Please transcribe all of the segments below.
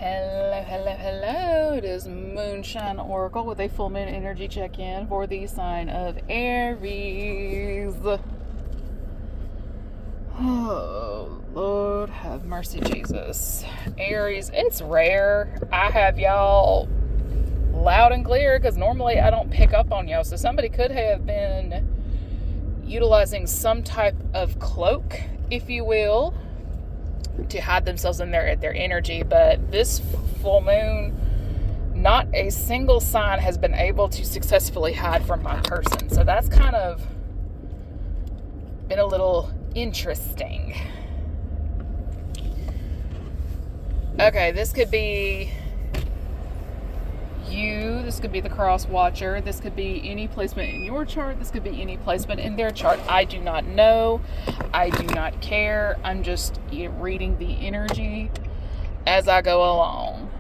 Hello, hello, hello. It is Moonshine Oracle with a full moon energy check-in for the sign of Aries. Oh, Lord have mercy, Jesus. Aries, it's rare. I have y'all loud and clear because normally I don't pick up on y'all. So somebody could have been utilizing some type of cloak, if you will, to hide themselves in their energy. But this full moon, not a single sign has been able to successfully hide from my person. So that's kind of been a little interesting. Okay, this could be you, this could be the cross watcher, this could be any placement in your chart, this could be any placement in their chart. I do not know, I do not care. I'm just reading the energy as I go along,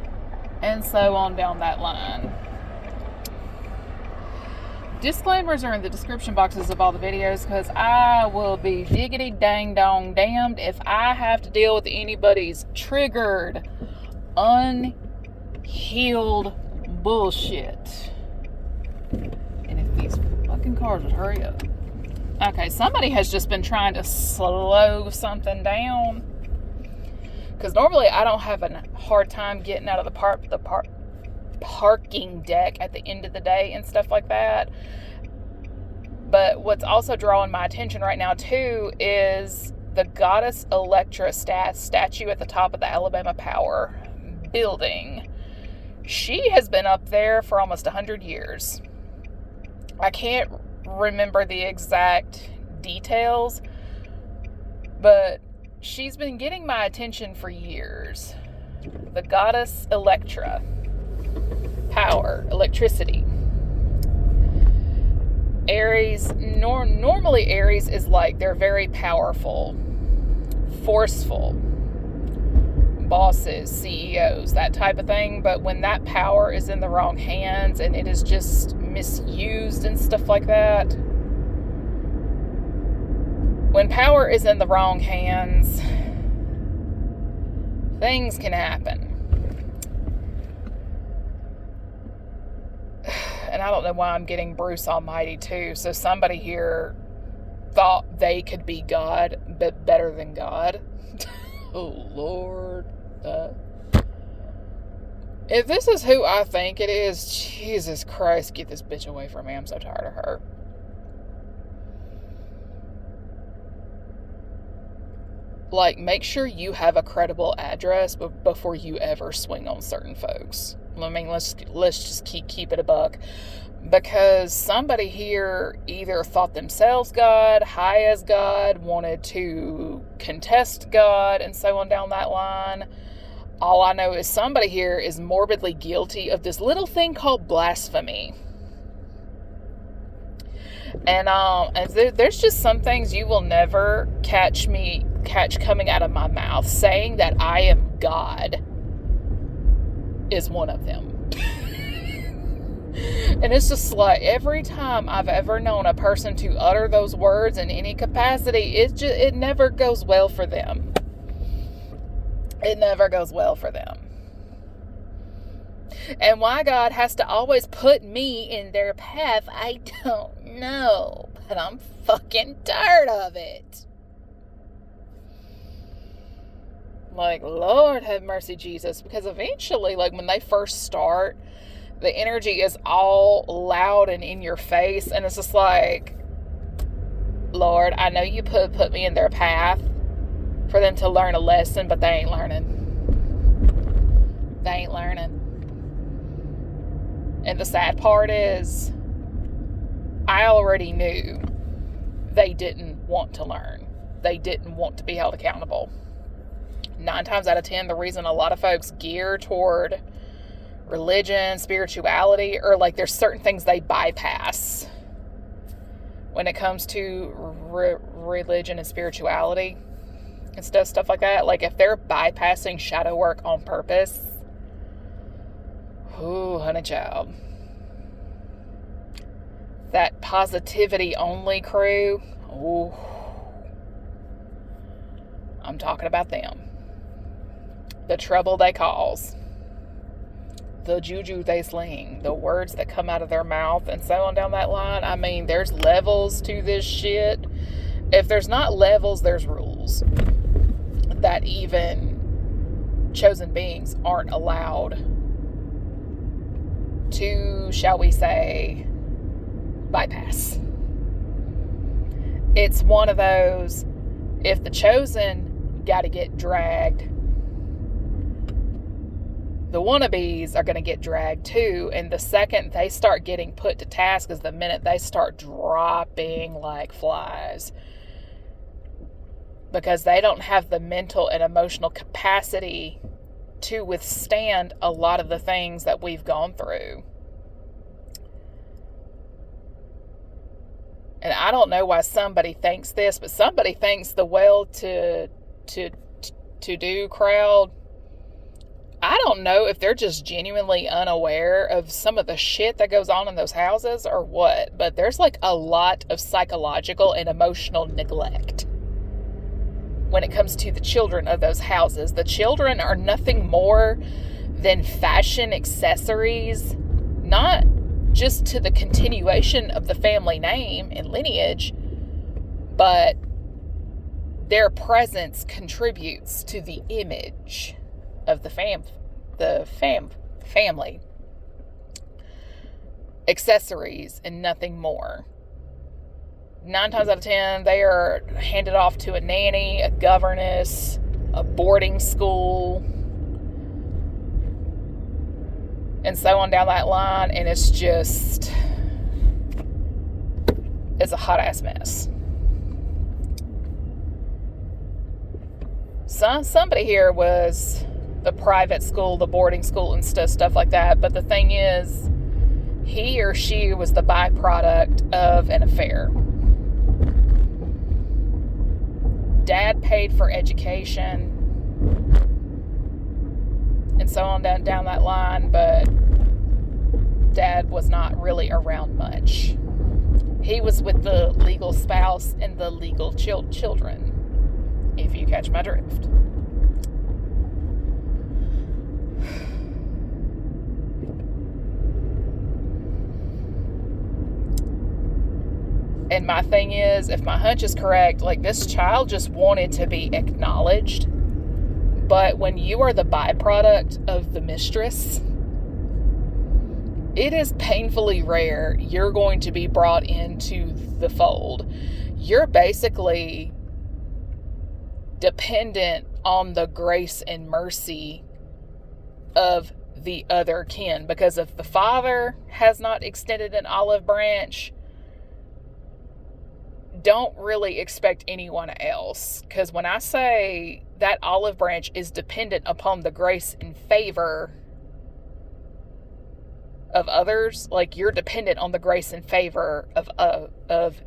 and so on down that line. Disclaimers are in the description boxes of all the videos because I will be diggity dang dong damned if I have to deal with anybody's triggered, unhealed bullshit. And if these fucking cars would hurry up. Okay, somebody has just been trying to slow something down. Because normally I don't have a hard time getting out of the parking deck at the end of the day and stuff like that. But what's also drawing my attention right now too is the goddess Electra statue at the top of the Alabama Power building. She has been up there for almost 100 years. I can't remember the exact details, but she's been getting my attention for years. The goddess Electra. Power, electricity. Aries, normally Aries is like, they're very powerful, forceful, bosses, CEOs, that type of thing. But when that power is in the wrong hands and it is just misused and stuff like that, when power is in the wrong hands, things can happen. And I don't know why I'm getting Bruce Almighty too. So somebody here thought they could be God, but better than God. Oh, Lord. If this is who I think it is, Jesus Christ, get this bitch away from me. I'm so tired of her. Like, make sure you have a credible address before you ever swing on certain folks. I mean, let's just keep it a buck. Because somebody here either thought themselves God, high as God, wanted to contest God, and so on down that line. All I know is somebody here is morbidly guilty of this little thing called blasphemy. And there's just some things you will never catch coming out of my mouth. Saying that I am God is one of them. And it's just like, every time I've ever known a person to utter those words in any capacity, it never goes well for them. It never goes well for them. And why God has to always put me in their path, I don't know. But I'm fucking tired of it. Like, Lord have mercy, Jesus. Because eventually, like, when they first start, the energy is all loud and in your face. And it's just like, Lord, I know you put me in their path for them to learn a lesson, but they ain't learning. They ain't learning. And the sad part is, I already knew they didn't want to learn. They didn't want to be held accountable. 9 times out of 10, the reason a lot of folks gear toward religion, spirituality, or like there's certain things they bypass when it comes to religion and spirituality and stuff like that. Like if they're bypassing shadow work on purpose, ooh, honey child. That positivity only crew, ooh, I'm talking about them. The trouble they cause. the juju they sling, the words that come out of their mouth, and so on down that line. I mean, there's levels to this shit. If there's not levels, there's rules that even chosen beings aren't allowed to, shall we say, bypass. It's one of those, if the chosen got to get dragged, the wannabes are going to get dragged too. And the second they start getting put to task is the minute they start dropping like flies, because they don't have the mental and emotional capacity to withstand a lot of the things that we've gone through. And I don't know why somebody thinks this, but somebody thinks the well-to-do crowd, I don't know if they're just genuinely unaware of some of the shit that goes on in those houses or what, but there's like a lot of psychological and emotional neglect when it comes to the children of those houses. The children are nothing more than fashion accessories, not just to the continuation of the family name and lineage, but their presence contributes to the image of the family. Accessories and nothing more. 9 times out of 10, they are handed off to a nanny, a governess, a boarding school, and so on down that line, and it's a hot-ass mess. Somebody here was the private school, the boarding school, and stuff like that, but the thing is, he or she was the byproduct of an affair. Dad paid for education and so on down that line, but Dad was not really around much. He was with the legal spouse and the legal children, if you catch my drift. And my thing is, if my hunch is correct, like, this child just wanted to be acknowledged. But when you are the byproduct of the mistress, it is painfully rare you're going to be brought into the fold. You're basically dependent on the grace and mercy of the other kin. Because if the father has not extended an olive branch, don't really expect anyone else. Because when I say that olive branch is dependent upon the grace and favor of others, like, you're dependent on the grace and favor of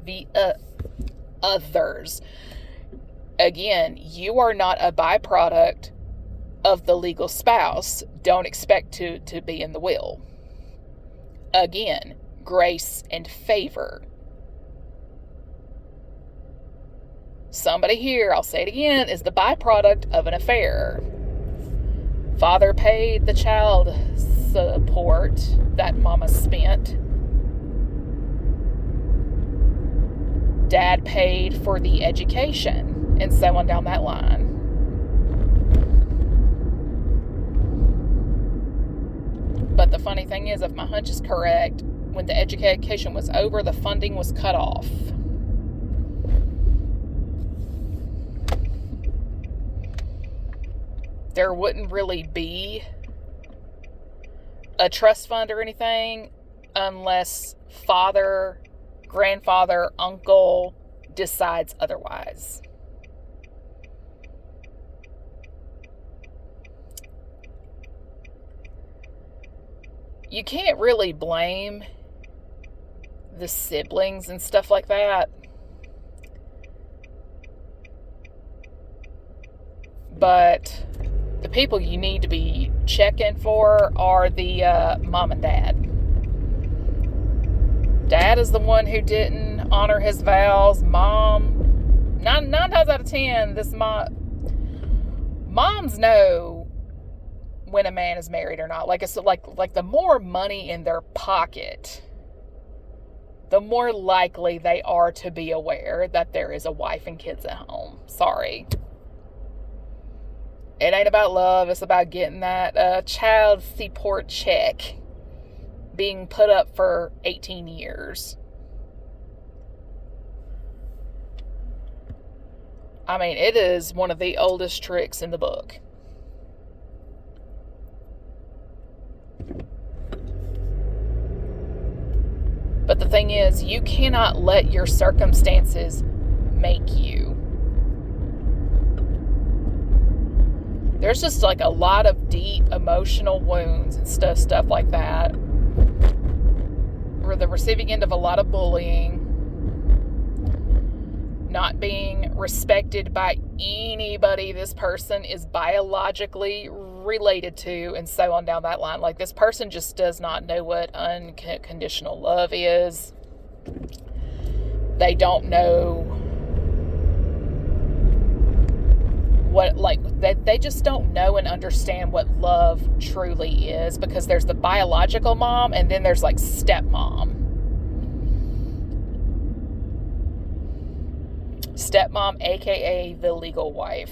the others. Again, you are not a byproduct of the legal spouse. Don't expect to be in the will. Again, grace and favor. Somebody here, I'll say it again, is the byproduct of an affair. Father paid the child support that mama spent. Dad paid for the education, and so on down that line. But the funny thing is, if my hunch is correct, when the education was over, the funding was cut off. There wouldn't really be a trust fund or anything unless father, grandfather, uncle decides otherwise. You can't really blame the siblings and stuff like that. But the people you need to be checking for are the mom and dad. Dad is the one who didn't honor his vows. Mom, nine times out of 10, moms know when a man is married or not. Like, it's like the more money in their pocket, the more likely they are to be aware that there is a wife and kids at home. Sorry. It ain't about love. It's about getting that child support check being put up for 18 years. I mean, it is one of the oldest tricks in the book. But the thing is, you cannot let your circumstances make you. There's just like a lot of deep emotional wounds and stuff like that. We're the receiving end of a lot of bullying, not being respected by anybody this person is biologically related to, and so on down that line. Like, this person just does not know what unconditional love is. They don't know what, like, they just don't know and understand what love truly is, because there's the biological mom and then there's like stepmom. Stepmom, aka the legal wife.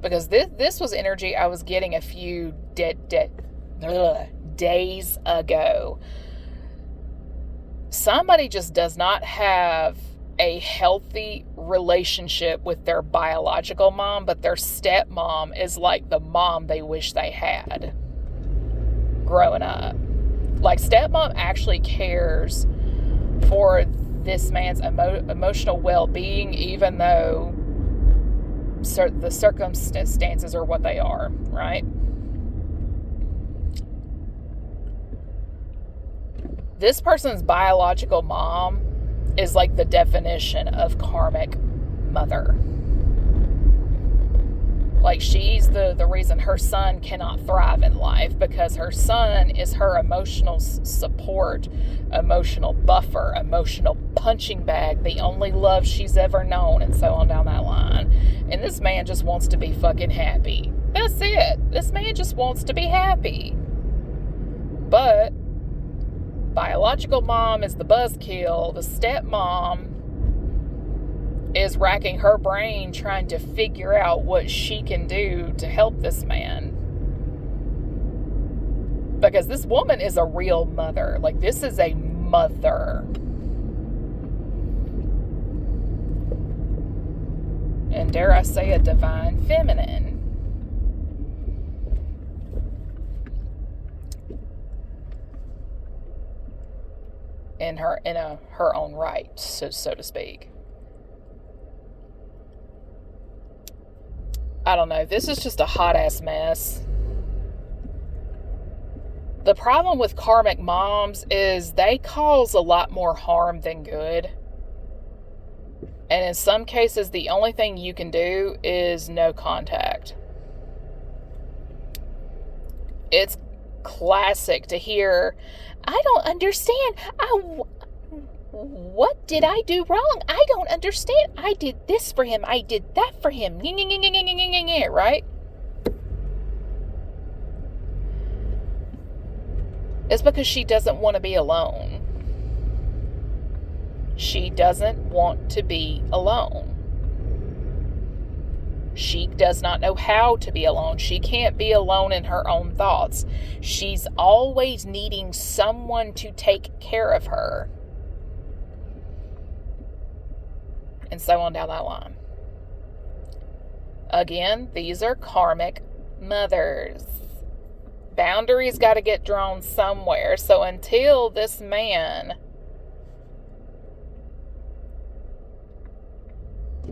Because this was energy I was getting a few days ago. Somebody just does not have a healthy relationship with their biological mom, but their stepmom is like the mom they wish they had growing up. Like, stepmom actually cares for this man's emotional well-being, even though the circumstances are what they are, right? This person's biological mom is like the definition of karmic mother. Like, she's the reason her son cannot thrive in life, because her son is her emotional support, emotional buffer, emotional punching bag, the only love she's ever known, and so on down that line. And this man just wants to be fucking happy. That's it. This man just wants to be happy. But biological mom is the buzzkill. The stepmom is racking her brain trying to figure out what she can do to help this man. Because this woman is a real mother. Like, this is a mother. And dare I say, a divine feminine. In her own right, so to speak. I don't know. This is just a hot ass mess. The problem with karmic moms is they cause a lot more harm than good. And in some cases, the only thing you can do is no contact. It's classic to hear, I don't understand. What did I do wrong? I don't understand. I did this for him. I did that for him. Right? It's because she doesn't want to be alone. She doesn't want to be alone. She does not know how to be alone. She can't be alone in her own thoughts. She's always needing someone to take care of her. And so on down that line. Again, these are karmic mothers. Boundaries got to get drawn somewhere. So until this man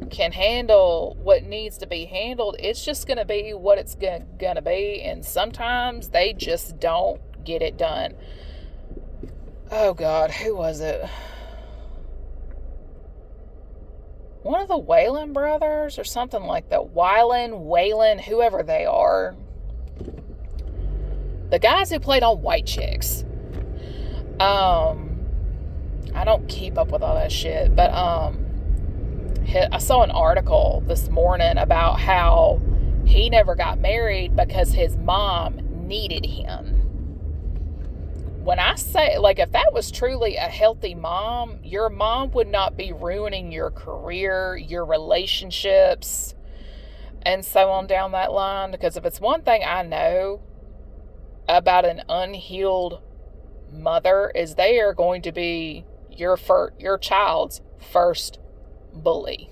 can handle what needs to be handled, it's just going to be what it's going to be. And sometimes they just don't get it done. Oh God, who was it? One of the Whalen brothers or something like that. Whalen, whoever they are. The guys who played on White Chicks. I don't keep up with all that shit, but I saw an article this morning about how He never got married because his mom needed him. When I say, like, if that was truly a healthy mom, your mom would not be ruining your career, your relationships, and so on down that line. Because if it's one thing I know about an unhealed mother, is they are going to be your child's first bully.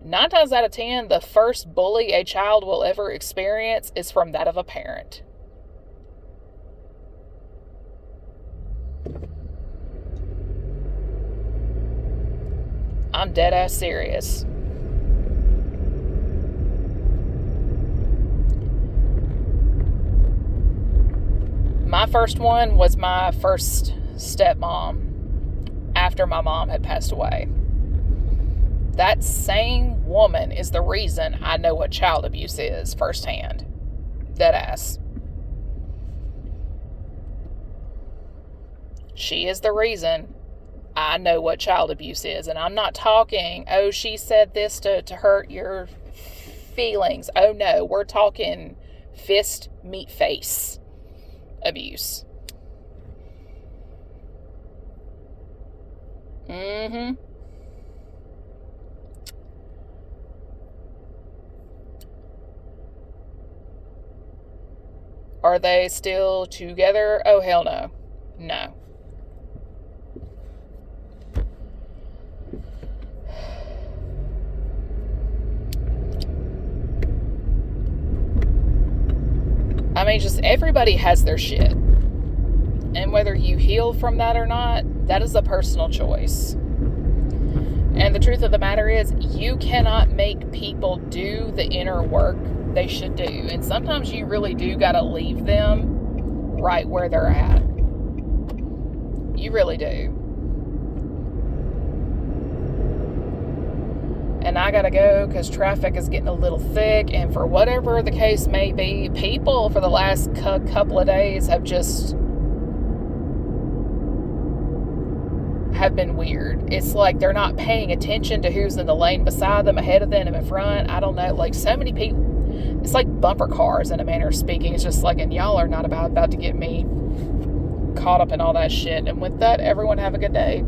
9 times out of 10, the first bully a child will ever experience is from that of a parent. I'm dead ass serious. My first one was my first stepmom after my mom had passed away. That same woman is the reason I know what child abuse is firsthand. Dead ass. She is the reason I know what child abuse is. And I'm not talking, oh, she said this to hurt your feelings. Oh, no. We're talking fist, meat, face abuse. Are they still together? Oh, hell no. No. I mean, just everybody has their shit. And whether you heal from that or not, that is a personal choice. And the truth of the matter is, you cannot make people do the inner work they should do. And sometimes you really do got to leave them right where they're at. You really do. And I gotta go because traffic is getting a little thick, and for whatever the case may be, people for the last couple of days have been weird. It's like they're not paying attention to who's in the lane beside them, ahead of them, and in front. I don't know, like so many people, it's like bumper cars in a manner of speaking. It's just like, and y'all are not about to get me caught up in all that shit. And with that, everyone have a good day.